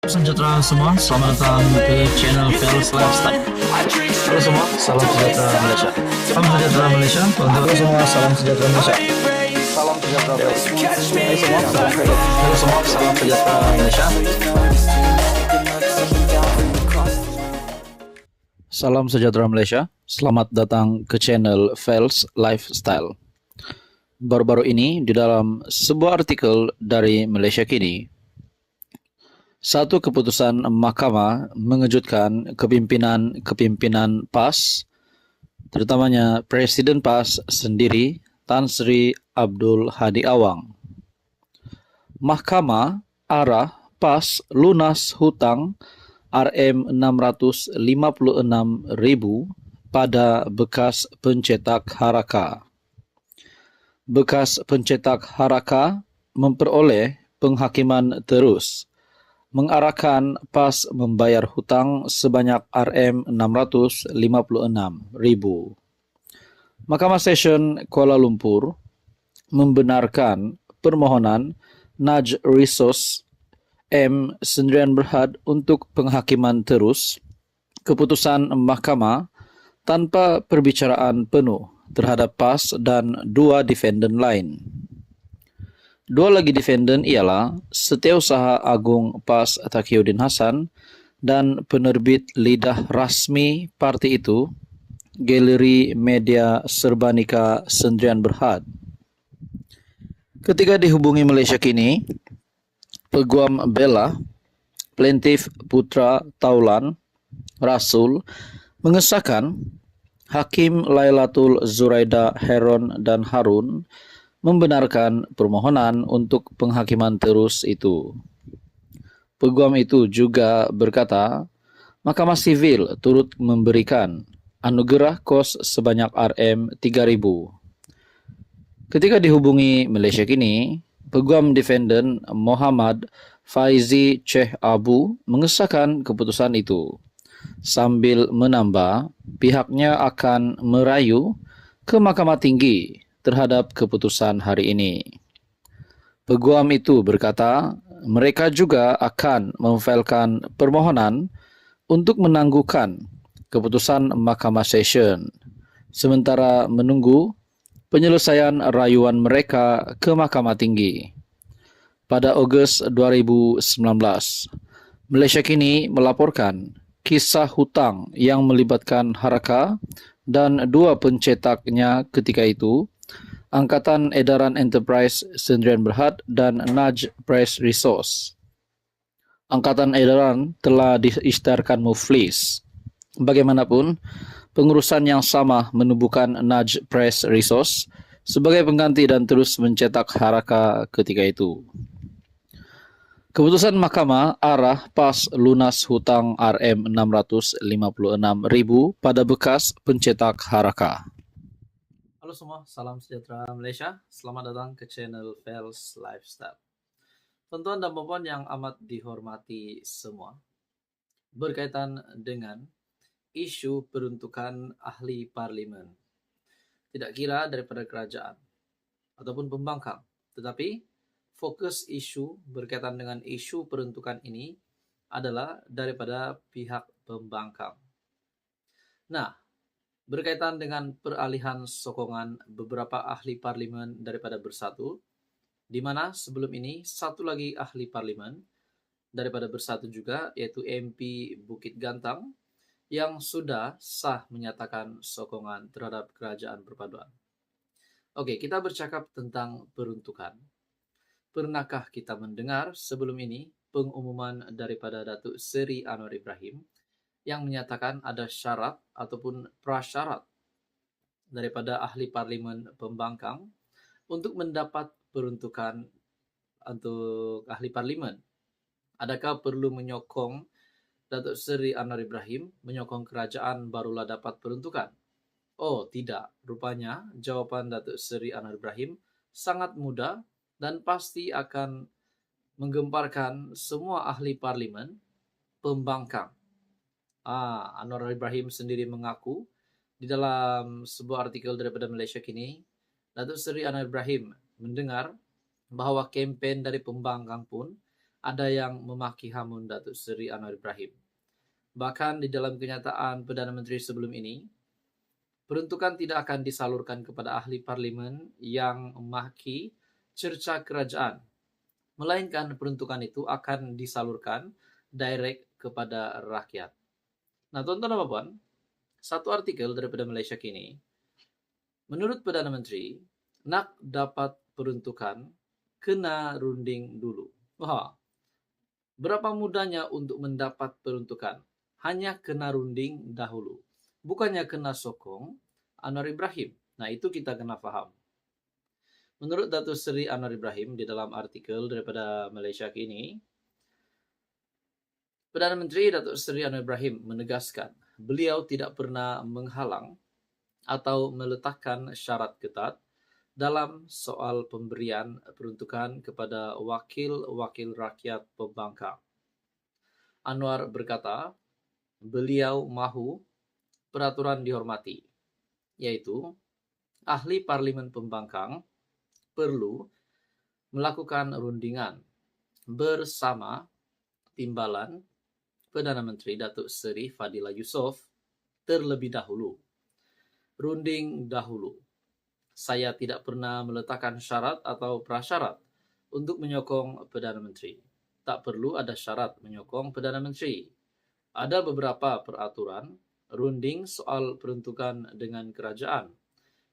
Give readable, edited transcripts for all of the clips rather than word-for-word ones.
Sejahtera semua, selamat datang ke channel Fels Lifestyle. Halo semua, salam sejahtera Malaysia. Salam sejahtera Malaysia. Halo semua, salam sejahtera Malaysia. Salam sejahtera Malaysia. Halo semua, salam sejahtera Malaysia. Salam sejahtera Malaysia. Selamat datang ke channel Fels Lifestyle. Baru-baru ini di dalam sebuah artikel dari Malaysia Kini, satu keputusan mahkamah mengejutkan kepimpinan PAS, terutamanya Presiden PAS sendiri, Tan Sri Abdul Hadi Awang. Mahkamah arah PAS lunas hutang RM656.000 pada bekas pencetak Haraka. Bekas pencetak Haraka memperoleh penghakiman terus, mengarahkan PAS membayar hutang sebanyak RM656.000. Mahkamah Session Kuala Lumpur membenarkan permohonan Naj Resource M. Sendirian Berhad untuk penghakiman terus keputusan mahkamah tanpa perbicaraan penuh terhadap PAS dan dua defendant lain. Dua lagi defendant ialah Setiausaha Agung PAS Taqiyuddin Hasan dan penerbit lidah rasmi parti itu, Galeri Media Serbanika Sendirian Berhad. Ketika dihubungi Malaysia Kini, Peguam Bela, Plaintiff Putra Taulan, Rasul, mengesahkan Hakim Lailatul Zuraida Heron dan Harun membenarkan permohonan untuk penghakiman terus itu. Peguam itu juga berkata, Mahkamah Sivil turut memberikan anugerah kos sebanyak RM3.000. Ketika dihubungi Malaysia Kini, Peguam Defendant Muhammad Faizi Sheikh Abu mengesahkan keputusan itu, sambil menambah pihaknya akan merayu ke Mahkamah Tinggi terhadap keputusan hari ini. Peguam itu berkata, mereka juga akan memfailkan permohonan untuk menangguhkan keputusan Mahkamah Session, sementara menunggu penyelesaian rayuan mereka ke Mahkamah Tinggi. Pada Ogos 2019, Malaysia Kini melaporkan kisah hutang yang melibatkan Haraka dan dua pencetaknya ketika itu, Angkatan Edaran Enterprise Sendirian Berhad dan Naj Press Resource. Angkatan Edaran telah diisytiharkan muflis. Bagaimanapun, pengurusan yang sama menubuhkan Naj Press Resource sebagai pengganti dan terus mencetak Haraka ketika itu. Keputusan mahkamah arah PAS lunas hutang RM656.000 pada bekas pencetak Haraka. Halo semua, salam sejahtera Malaysia. Selamat datang ke channel Fels Lifestyle. Tuan-tuan dan puan yang amat dihormati semua, berkaitan dengan isu peruntukan ahli parlimen, tidak kira daripada kerajaan ataupun pembangkang, tetapi fokus isu berkaitan dengan isu peruntukan ini adalah daripada pihak pembangkang. Nah, berkaitan dengan peralihan sokongan beberapa ahli parlimen daripada Bersatu, di mana sebelum ini satu lagi ahli parlimen daripada Bersatu juga, yaitu MP Bukit Gantang, yang sudah sah menyatakan sokongan terhadap kerajaan perpaduan. Oke, kita bercakap tentang peruntukan. Pernahkah kita mendengar sebelum ini pengumuman daripada Datuk Seri Anwar Ibrahim yang menyatakan ada syarat ataupun prasyarat daripada ahli parlimen pembangkang untuk mendapat peruntukan untuk ahli parlimen? Adakah perlu menyokong Datuk Seri Anwar Ibrahim menyokong kerajaan barulah dapat peruntukan? Oh, tidak. Rupanya jawapan Datuk Seri Anwar Ibrahim sangat mudah dan pasti akan menggemparkan semua ahli parlimen pembangkang. Anwar Ibrahim sendiri mengaku di dalam sebuah artikel daripada Malaysia Kini, Datuk Seri Anwar Ibrahim mendengar bahawa kempen dari pembangkang pun ada yang memaki hamun Datuk Seri Anwar Ibrahim. Bahkan di dalam kenyataan Perdana Menteri sebelum ini, peruntukan tidak akan disalurkan kepada ahli parlimen yang memaki cerca kerajaan, melainkan peruntukan itu akan disalurkan direct kepada rakyat. Nah, tuan-tuan dan puan, satu artikel daripada Malaysia Kini, menurut Perdana Menteri, nak dapat peruntukan, kena runding dulu. Wah, berapa mudahnya untuk mendapat peruntukan? Hanya kena runding dahulu. Bukannya kena sokong Anwar Ibrahim. Nah, itu kita kena faham. Menurut Datuk Seri Anwar Ibrahim di dalam artikel daripada Malaysia Kini, Perdana Menteri Datuk Seri Anwar Ibrahim menegaskan beliau tidak pernah menghalang atau meletakkan syarat ketat dalam soal pemberian peruntukan kepada wakil-wakil rakyat pembangkang. Anwar berkata, beliau mahu peraturan dihormati, yaitu ahli parlimen pembangkang perlu melakukan rundingan bersama timbalan Perdana Menteri Datuk Seri Fadillah Yusof terlebih dahulu. Runding dahulu. Saya tidak pernah meletakkan syarat atau prasyarat untuk menyokong Perdana Menteri. Tak perlu ada syarat menyokong Perdana Menteri. Ada beberapa peraturan runding soal peruntukan dengan kerajaan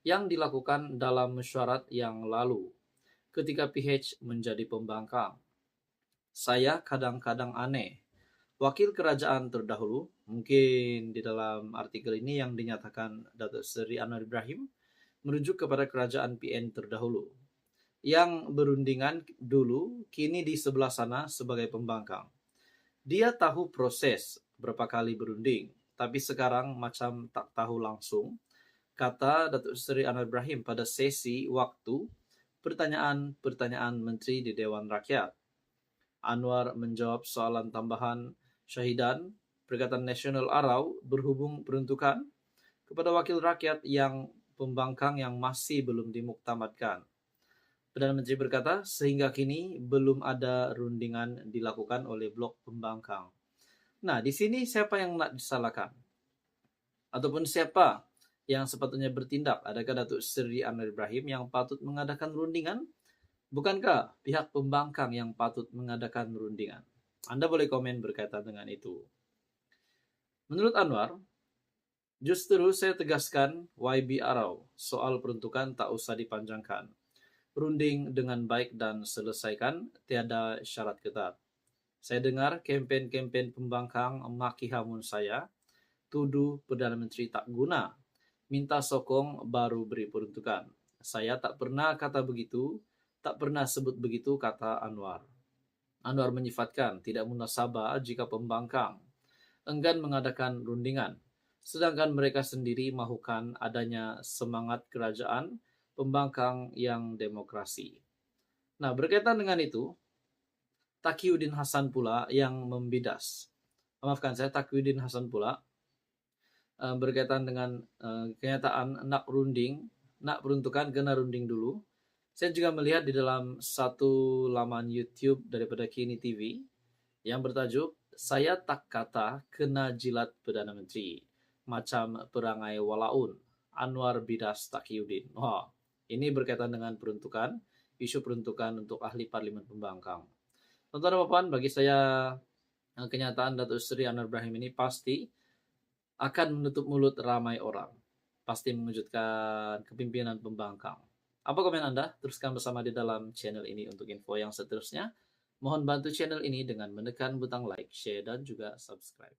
yang dilakukan dalam mesyuarat yang lalu ketika PH menjadi pembangkang. Saya kadang-kadang aneh. Wakil kerajaan terdahulu, mungkin di dalam artikel ini yang dinyatakan Datuk Seri Anwar Ibrahim, merujuk kepada kerajaan PN terdahulu, yang berundingan dulu kini di sebelah sana sebagai pembangkang. Dia tahu proses berapa kali berunding, tapi sekarang macam tak tahu langsung, kata Datuk Seri Anwar Ibrahim pada sesi waktu pertanyaan-pertanyaan Menteri di Dewan Rakyat. Anwar menjawab soalan tambahan Syahidan Perikatan Nasional Arau berhubung peruntukan kepada wakil rakyat yang pembangkang yang masih belum dimuktamadkan. Perdana Menteri berkata, sehingga kini belum ada rundingan dilakukan oleh blok pembangkang. Nah, di sini siapa yang nak disalahkan? Ataupun siapa yang sepatutnya bertindak? Adakah Datuk Seri Anwar Ibrahim yang patut mengadakan rundingan? Bukankah pihak pembangkang yang patut mengadakan rundingan? Anda boleh komen berkaitan dengan itu. Menurut Anwar, justru saya tegaskan YB Arau, soal peruntukan tak usah dipanjangkan. Runding dengan baik dan selesaikan, tiada syarat ketat. Saya dengar kempen-kempen pembangkang maki hamun saya, tuduh Perdana Menteri tak guna, minta sokong baru beri peruntukan. Saya tak pernah kata begitu, tak pernah sebut begitu, kata Anwar. Anwar menyifatkan tidak munasabah jika pembangkang enggan mengadakan rundingan, sedangkan mereka sendiri mahukan adanya semangat kerajaan pembangkang yang demokrasi. Nah, berkaitan dengan itu, Taqiyuddin Hasan pula yang membidas. Maafkan saya, Taqiyuddin Hasan pula berkaitan dengan kenyataan nak peruntukan kena runding dulu. Saya juga melihat di dalam satu laman YouTube daripada Kini TV yang bertajuk Saya Tak Kata Kena Jilat Perdana Menteri, macam perangai walaun, Anwar bidas Taqiyuddin. Wah, ini berkaitan dengan peruntukan, isu peruntukan untuk ahli parlimen pembangkang. Tuan-tuan dan puan, bagi saya kenyataan Datuk Seri Anwar Ibrahim ini pasti akan menutup mulut ramai orang. Pasti mengejutkan kepimpinan pembangkang. Apa komen Anda? Teruskan bersama di dalam channel ini untuk info yang seterusnya. Mohon bantu channel ini dengan menekan butang like, share, dan juga subscribe.